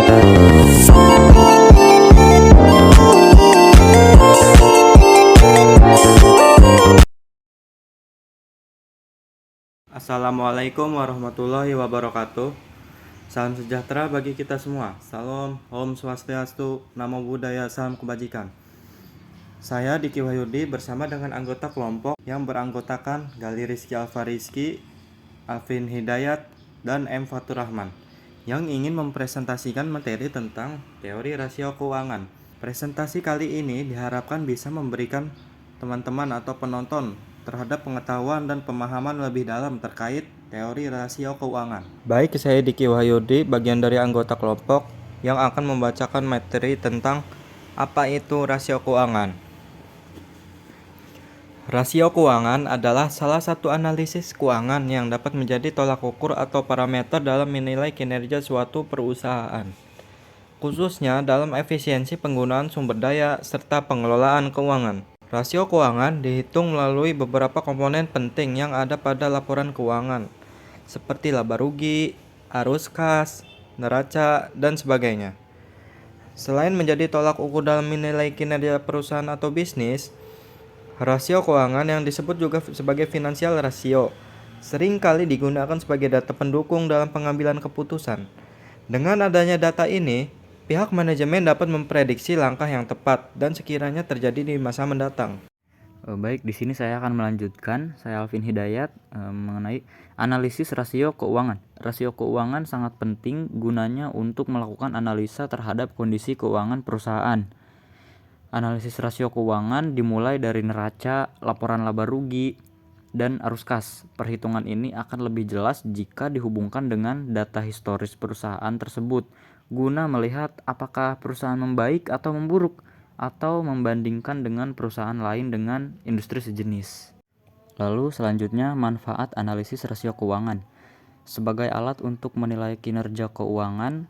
Assalamualaikum warahmatullahi wabarakatuh. Salam sejahtera bagi kita semua. Salam, Om Swastiastu, Namo Buddhaya, Salam Kebajikan. Saya Diki Wahyudi bersama dengan anggota kelompok yang beranggotakan Gali Rizky Alfarizki, Alvin Hidayat, dan M. Fatur Rahman yang ingin mempresentasikan materi tentang teori rasio keuangan. Presentasi kali ini diharapkan bisa memberikan teman-teman atau penonton terhadap pengetahuan dan pemahaman lebih dalam terkait teori rasio keuangan. Baik, saya Diki Wahyudi, bagian dari anggota kelompok yang akan membacakan materi tentang apa itu rasio keuangan. Rasio keuangan adalah salah satu analisis keuangan yang dapat menjadi tolak ukur atau parameter dalam menilai kinerja suatu perusahaan, khususnya dalam efisiensi penggunaan sumber daya serta pengelolaan keuangan. Rasio keuangan dihitung melalui beberapa komponen penting yang ada pada laporan keuangan, seperti laba rugi, arus kas, neraca, dan sebagainya. Selain menjadi tolak ukur dalam menilai kinerja perusahaan atau bisnis, rasio keuangan yang disebut juga sebagai financial ratio sering kali digunakan sebagai data pendukung dalam pengambilan keputusan. Dengan adanya data ini, pihak manajemen dapat memprediksi langkah yang tepat dan sekiranya terjadi di masa mendatang. Baik, di sini saya akan melanjutkan, saya Alvin Hidayat, mengenai analisis rasio keuangan. Rasio keuangan sangat penting gunanya untuk melakukan analisa terhadap kondisi keuangan perusahaan. Analisis rasio keuangan dimulai dari neraca, laporan laba rugi, dan arus kas. Perhitungan ini akan lebih jelas jika dihubungkan dengan data historis perusahaan tersebut, guna melihat apakah perusahaan membaik atau memburuk, atau membandingkan dengan perusahaan lain dengan industri sejenis. Lalu selanjutnya, manfaat analisis rasio keuangan. Sebagai alat untuk menilai kinerja keuangan.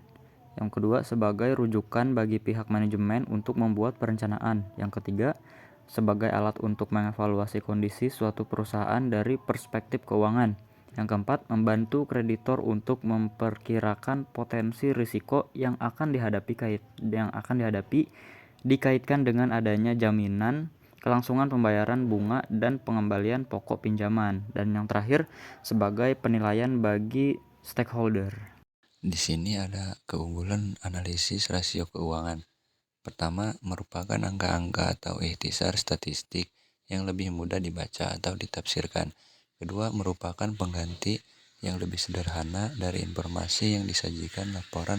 Yang kedua, sebagai rujukan bagi pihak manajemen untuk membuat perencanaan. Yang ketiga, sebagai alat untuk mengevaluasi kondisi suatu perusahaan dari perspektif keuangan. Yang keempat, membantu kreditor untuk memperkirakan potensi risiko yang akan dihadapi dikaitkan dengan adanya jaminan kelangsungan pembayaran bunga dan pengembalian pokok pinjaman. Dan yang terakhir, sebagai penilaian bagi stakeholder. Di sini ada keunggulan analisis rasio keuangan. Pertama, merupakan angka-angka atau ikhtisar statistik yang lebih mudah dibaca atau ditafsirkan. Kedua, merupakan pengganti yang lebih sederhana dari informasi yang disajikan laporan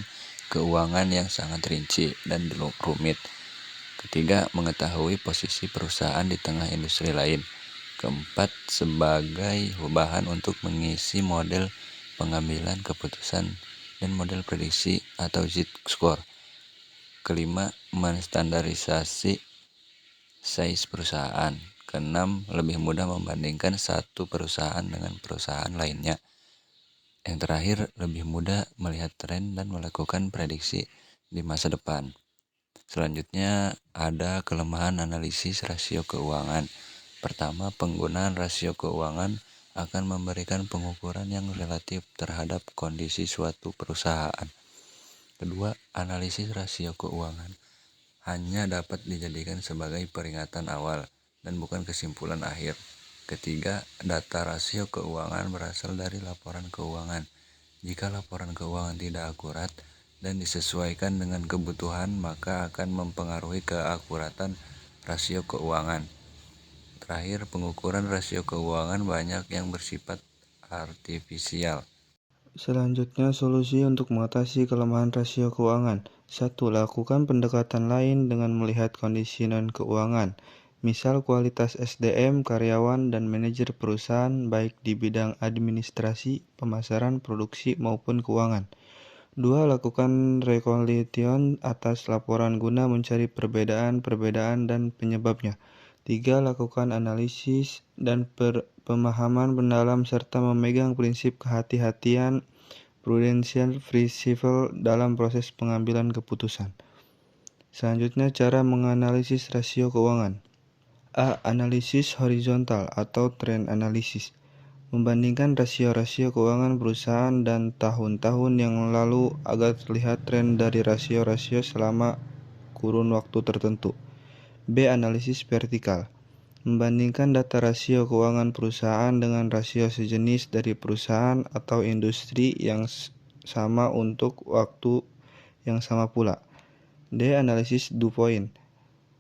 keuangan yang sangat rinci dan rumit. Ketiga, mengetahui posisi perusahaan di tengah industri lain. Keempat, sebagai bahan untuk mengisi model pengambilan keputusan dan model prediksi atau Z-score. Kelima, menstandarisasi size perusahaan. Keenam, lebih mudah membandingkan satu perusahaan dengan perusahaan lainnya. Yang terakhir, lebih mudah melihat tren dan melakukan prediksi di masa depan. Selanjutnya, ada kelemahan analisis rasio keuangan. Pertama, penggunaan rasio keuangan akan memberikan pengukuran yang relatif terhadap kondisi suatu perusahaan. Kedua, analisis rasio keuangan hanya dapat dijadikan sebagai peringatan awal dan bukan kesimpulan akhir. Ketiga, data rasio keuangan berasal dari laporan keuangan. Jika laporan keuangan tidak akurat dan disesuaikan dengan kebutuhan, maka akan mempengaruhi keakuratan rasio keuangan. Terakhir, pengukuran rasio keuangan banyak yang bersifat artifisial. Selanjutnya, solusi untuk mengatasi kelemahan rasio keuangan. 1. Lakukan pendekatan lain dengan melihat kondisi non-keuangan. Misal kualitas SDM, karyawan, dan manajer perusahaan baik di bidang administrasi, pemasaran, produksi, maupun keuangan. 2. Lakukan rekonsilien atas laporan guna mencari perbedaan dan penyebabnya. 3. Lakukan analisis dan pemahaman mendalam serta memegang prinsip kehati-hatian prudential principle dalam proses pengambilan keputusan. Selanjutnya, cara menganalisis rasio keuangan. A. Analisis horizontal atau trend analysis. membandingkan rasio-rasio keuangan perusahaan dan tahun-tahun yang lalu agar terlihat tren dari rasio-rasio selama kurun waktu tertentu. B. Analisis vertikal. Membandingkan data rasio keuangan perusahaan dengan rasio sejenis dari perusahaan atau industri yang sama untuk waktu yang sama pula. D. Analisis Dupoint.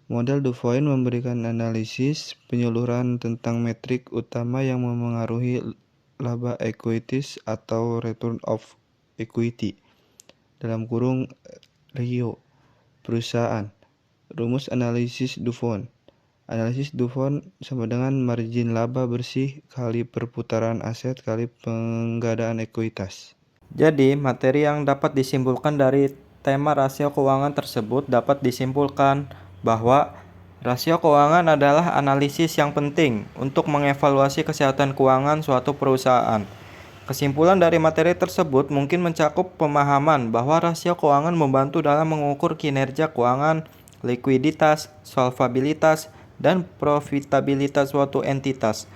Model Dupoint memberikan analisis penyeluruhan tentang metrik utama yang memengaruhi laba equities atau return of equity (RIO) perusahaan. Rumus analisis Dupoint. Analisis Dupoint sama dengan margin laba bersih kali perputaran aset kali penggadaan ekuitas. Jadi, materi yang dapat disimpulkan dari tema rasio keuangan tersebut dapat disimpulkan bahwa rasio keuangan adalah analisis yang penting untuk mengevaluasi kesehatan keuangan suatu perusahaan. Kesimpulan dari materi tersebut mungkin mencakup pemahaman bahwa rasio keuangan membantu dalam mengukur kinerja keuangan, likuiditas, solvabilitas, dan profitabilitas suatu entitas.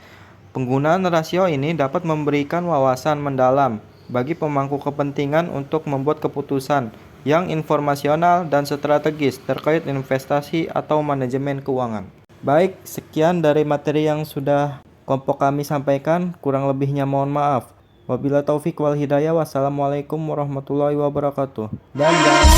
Penggunaan rasio ini dapat memberikan wawasan mendalam bagi pemangku kepentingan untuk membuat keputusan yang informasional dan strategis terkait investasi atau manajemen keuangan. Baik, sekian dari materi yang sudah kelompok kami sampaikan, kurang lebihnya mohon maaf. Wabillahi taufik wal hidayah. Wassalamualaikum warahmatullahi wabarakatuh. Dan jangan